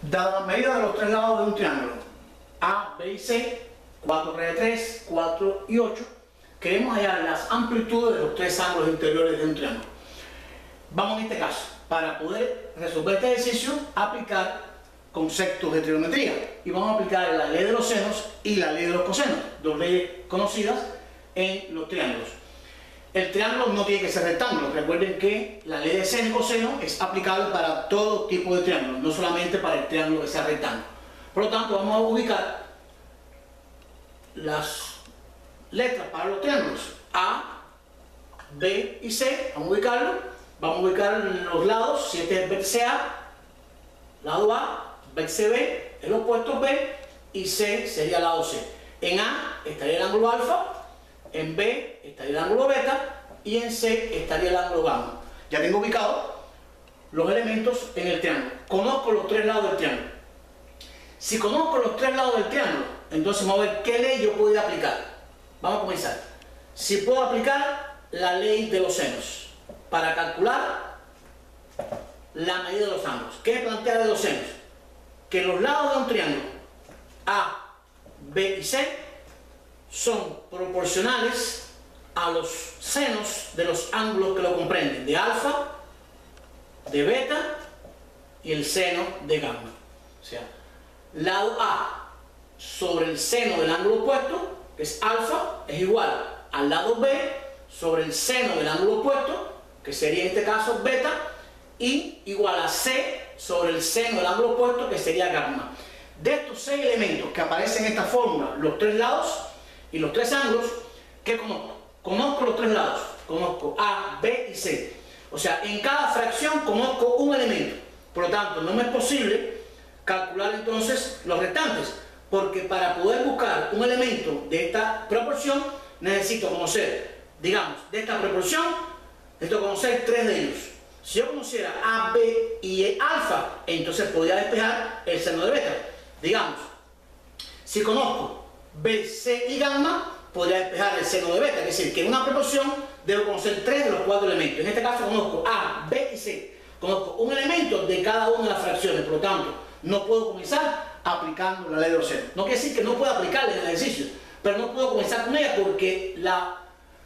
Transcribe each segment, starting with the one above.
Dada la medida de los tres lados de un triángulo, A, B y C, 4 raíz de 3, 4 y 8, queremos hallar las amplitudes de los tres ángulos interiores de un triángulo. Vamos en este caso, para poder resolver este ejercicio, aplicar conceptos de trigonometría. Y vamos a aplicar la ley de los senos y la ley de los cosenos, dos leyes conocidas en los triángulos. El triángulo no tiene que ser rectángulo. Recuerden que la ley de seno y coseno es aplicable para todo tipo de triángulos, no solamente para el triángulo que sea rectángulo. Por lo tanto, vamos a ubicar las letras para los triángulos A, B y C. Vamos a ubicarlo. Vamos a ubicar los lados. Si este es el vértice A, lado A, vértice B, el opuesto B, y C sería el lado C. En A estaría el ángulo alfa, en B estaría el ángulo beta y en C estaría el ángulo gamma. Ya tengo ubicados los elementos en el triángulo. Conozco los tres lados del triángulo. Si conozco los tres lados del triángulo, entonces vamos a ver qué ley yo puedo aplicar. Vamos a comenzar. Si puedo aplicar la ley de los senos para calcular la medida de los ángulos. ¿Qué plantea de los senos? Que los lados de un triángulo A, B y C son proporcionales a los senos de los ángulos que lo comprenden, de alfa, de beta y el seno de gamma. O sea, lado A sobre el seno del ángulo opuesto, que es alfa, es igual al lado B sobre el seno del ángulo opuesto, que sería en este caso beta, y igual a C sobre el seno del ángulo opuesto, que sería gamma. De estos 6 elementos que aparecen en esta fórmula, los tres lados y los tres ángulos, ¿qué conozco? Conozco los tres lados, conozco A, B y C. O sea, en cada fracción conozco un elemento. Por lo tanto, no me es posible calcular entonces los restantes, porque para poder buscar un elemento de esta proporción, necesito conocer, digamos, de esta proporción, necesito conocer 3 de ellos. Si yo conociera A, B y E alfa, entonces podría despejar el seno de beta. Digamos, si conozco B, C y gamma, podría despejar el seno de beta. Es decir, que en una proporción debo conocer 3 de los 4 elementos. En este caso conozco A, B y C. Conozco un elemento de cada una de las fracciones. Por lo tanto, no puedo comenzar aplicando la ley de los senos. No quiere decir que no pueda aplicarla en el ejercicio, pero no puedo comenzar con ella porque la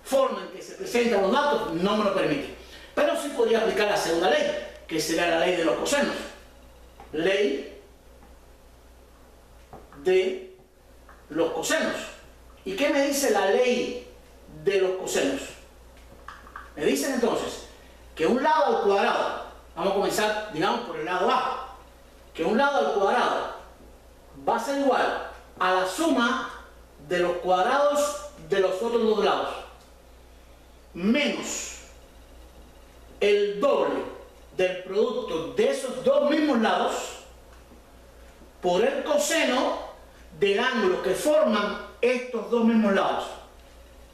forma en que se presentan los datos no me lo permite. Pero sí podría aplicar la segunda ley, que sería la ley de los cosenos. Ley de los cosenos. ¿Y qué me dice la ley de los cosenos? Me dicen entonces que un lado al cuadrado, vamos a comenzar, digamos, por el lado A, que un lado al cuadrado va a ser igual a la suma de los cuadrados de los otros dos lados, menos el doble del producto de esos dos mismos lados por el coseno del ángulo que forman estos dos mismos lados.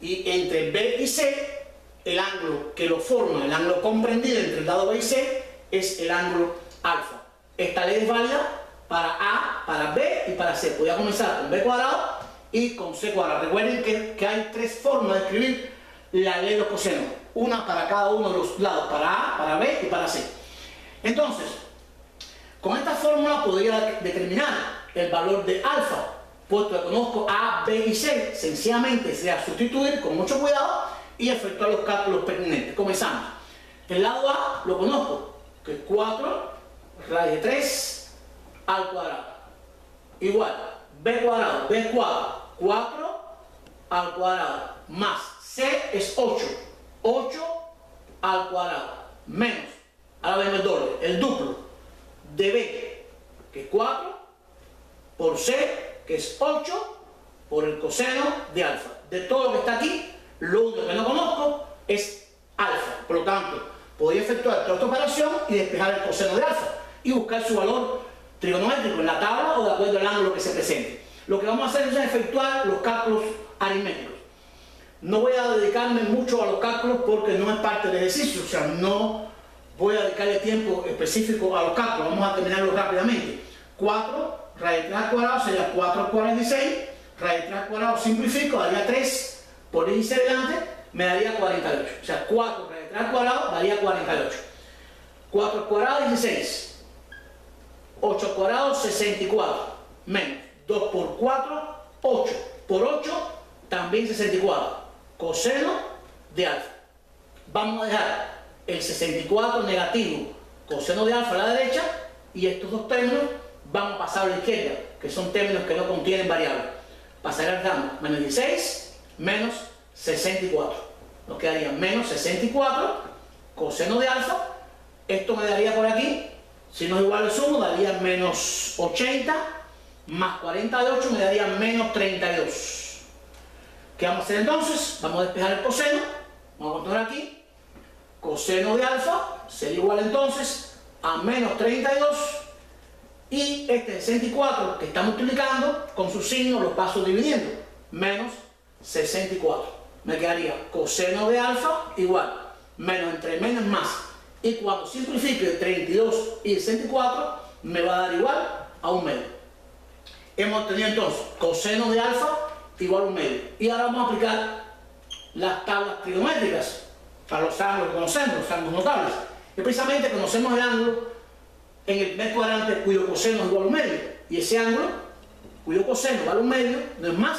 Y entre B y C, el ángulo que lo forma, el ángulo comprendido entre el lado B y C, es el ángulo alfa. Esta ley es válida para A, para B y para C. Voy a comenzar con B cuadrado y con C cuadrado. Recuerden que hay 3 formas de escribir la ley de los cosenos. Una para cada uno de los lados, para A, para B y para C. Entonces, con esta fórmula podría determinar el valor de alfa, puesto que conozco A, B y C. Sencillamente sea sustituir con mucho cuidado y efectuar los cálculos pertinentes. Comenzamos. El lado A lo conozco, que es 4 raíz de 3 al cuadrado. Igual, B cuadrado, B cuadrado, 4 al cuadrado, más C es 8. 8 al cuadrado, menos, ahora vemos el doble, el duplo de B, que es 4, por C, que es 8, por el coseno de alfa. De todo lo que está aquí, lo único que no conozco es alfa. Por lo tanto, podría efectuar toda esta operación y despejar el coseno de alfa y buscar su valor trigonométrico en la tabla o de acuerdo al ángulo que se presente. Lo que vamos a hacer es efectuar los cálculos aritméticos. No voy a dedicarme mucho a los cálculos porque no es parte del ejercicio, o sea, no voy a dedicarle tiempo específico a los cálculos, vamos a terminarlo rápidamente. 4 raíz de 3 al cuadrado sería 4 al cuadrado 16, raíz de 3 al cuadrado simplifico, daría 3 por índice delante, me daría 48. O sea, 4 raíz de 3 al cuadrado daría 48. 4 al cuadrado 16, 8 al cuadrado, 64. Menos 2 por 4, 8. Por 8, también 64. Coseno de alfa. Vamos a dejar el 64 negativo, coseno de alfa a la derecha, y estos dos términos vamos a pasar a la izquierda, que son términos que no contienen variables. Pasarán dando menos 16 menos 64. Nos quedaría menos 64 coseno de alfa. Esto me daría por aquí, si no es igual al sumo, daría menos 80 más 48 me daría menos 32. ¿Qué vamos a hacer entonces? Vamos a despejar el coseno. Vamos a continuar aquí. Coseno de alfa sería igual entonces a menos 32, y este 64 que está multiplicando con su signo lo paso dividiendo, menos 64. Me quedaría coseno de alfa igual menos entre menos más, y cuando simplifique el 32 y el 64 me va a dar igual a un medio. Hemos obtenido entonces coseno de alfa igual a un medio, y ahora vamos a aplicar las tablas trigonométricas para los ángulos que conocemos, los ángulos notables. Y precisamente conocemos el ángulo en el primer cuadrante cuyo coseno es igual a un medio, y ese ángulo cuyo coseno vale un medio no es más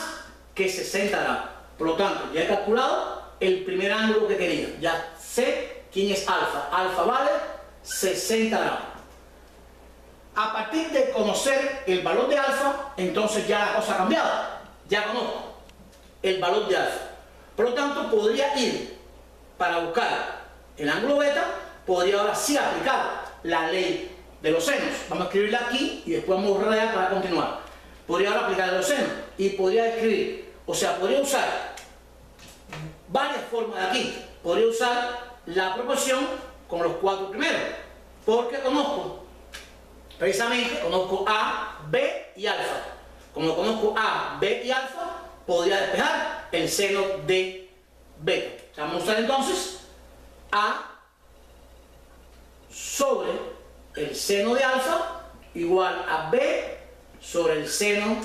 que 60 grados. Por lo tanto, ya he calculado el primer ángulo que quería. Ya sé quién es alfa. Alfa vale 60 grados. A partir de conocer el valor de alfa, entonces ya la cosa ha cambiado. Ya conozco el valor de alfa. Por lo tanto, podría ir para buscar el ángulo beta, podría ahora sí aplicar la ley de los senos. Vamos a escribirla aquí y después vamos a borrar para continuar. Podría ahora aplicar los senos y podría escribir, o sea, podría usar varias formas de aquí. Podría usar la proporción con los cuatro primeros, porque conozco A, B y alfa. Como conozco A, B y alfa, podría despejar el seno de beta. Vamos a usar entonces A sobre el seno de alfa igual a B sobre el seno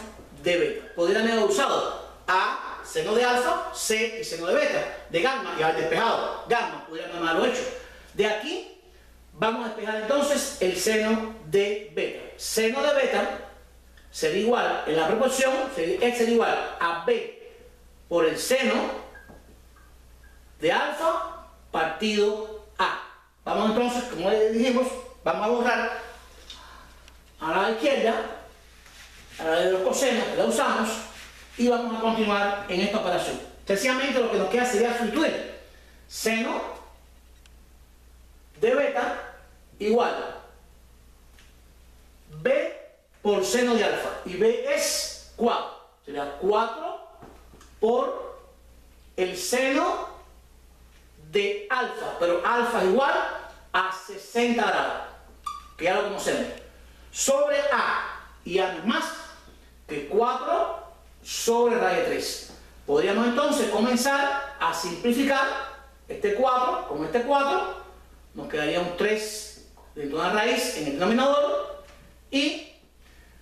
de beta. Podrían haber usado A, seno de alfa, C y seno de beta, de gamma, y haber despejado gamma, podrían haberlo hecho. De aquí vamos a despejar entonces el seno de beta. Seno de beta sería igual, en la proporción, sería igual a B por el seno de alfa partido A. Vamos entonces, como les dijimos, vamos a borrar a la izquierda, a la de los cosenos que la usamos, y vamos a continuar en esta operación. Sencillamente lo que nos queda sería sustituir seno de beta igual B por seno de alfa, y B es 4, sería 4 por el seno de alfa, pero alfa es igual a 60 grados, que ya lo conocemos, sobre A, y A no es más que 4 sobre raíz de 3. Podríamos entonces comenzar a simplificar este 4 con este 4, nos quedaría un 3 dentro de una raíz en el denominador, y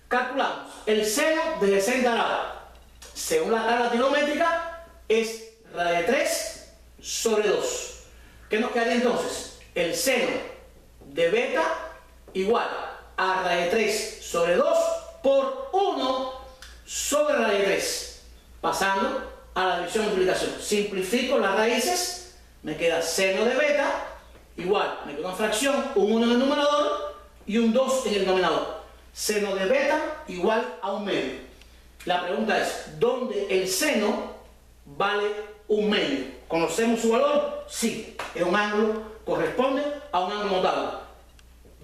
calculamos el seno de 60 grados. Según la tabla trigonométrica, es raíz de 3 sobre 2. ¿Qué nos quedaría entonces? El seno de beta igual a raíz de 3 sobre 2 por 1 sobre raíz de 3. Pasando a la división y multiplicación. Simplifico las raíces, me queda seno de beta igual, me queda una fracción, un 1 en el numerador y un 2 en el denominador. Seno de beta igual a un medio. La pregunta es, ¿dónde el seno vale un medio? ¿Conocemos su valor? Sí, es un ángulo, corresponde a un ángulo notable.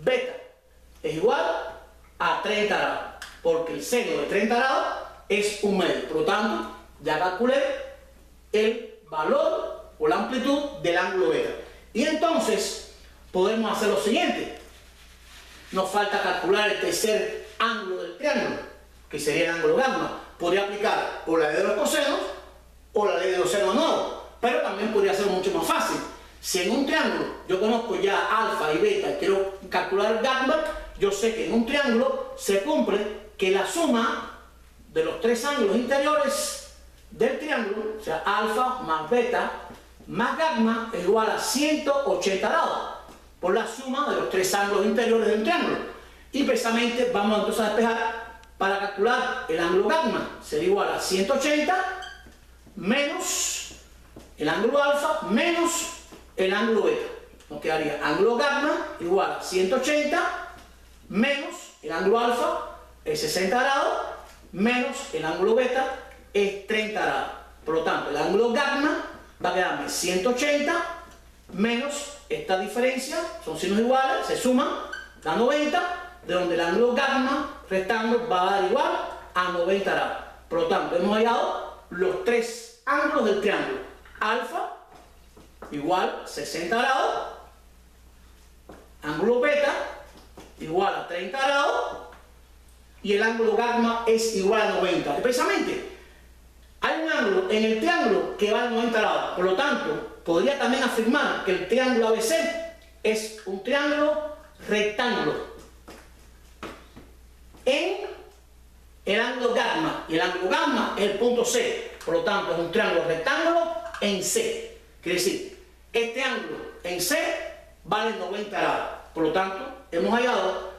Beta es igual a 30 grados, porque el seno de 30 grados es un medio. Por lo tanto, ya calculé el valor o la amplitud del ángulo beta. Y entonces podemos hacer lo siguiente. Nos falta calcular el tercer ángulo del triángulo, que sería el ángulo gamma. Podría aplicar o la ley de los cosenos o la ley de los senos nuevos, pero también podría ser mucho más fácil. Si en un triángulo yo conozco ya alfa y beta y quiero calcular el gamma, yo sé que en un triángulo se cumple que la suma de los tres ángulos interiores del triángulo, o sea, alfa más beta más gamma, es igual a 180 grados por la suma de los tres ángulos interiores del triángulo. Y precisamente vamos entonces a despejar para calcular el ángulo gamma. Sería igual a 180 menos el ángulo alfa menos el ángulo beta. Nos quedaría ángulo gamma igual a 180 menos el ángulo alfa es 60 grados menos el ángulo beta es 30 grados. Por lo tanto, el ángulo gamma va a quedarme 180 menos esta diferencia, son signos iguales, se suman, da 90, de donde el ángulo gamma restando va a dar igual a 90 grados. Por lo tanto, hemos hallado los tres ángulos del triángulo. Alfa igual 60 grados, ángulo beta igual a 30 grados y el ángulo gamma es igual a 90. Y precisamente hay un ángulo en el triángulo que va a 90 grados. Por lo tanto, podría también afirmar que el triángulo ABC es un triángulo rectángulo en el ángulo gamma, y el ángulo gamma es el punto C. Por lo tanto, es un triángulo rectángulo en C. Quiere decir, este ángulo en C vale 90 grados. Por lo tanto, hemos hallado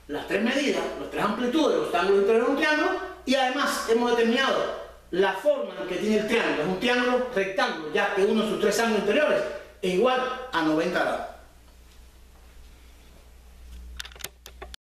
las tres medidas, las tres amplitudes de los ángulos interiores de un triángulo, y además hemos determinado la forma en que tiene el triángulo. Es un triángulo rectángulo, ya que uno de sus tres ángulos interiores es igual a 90 grados.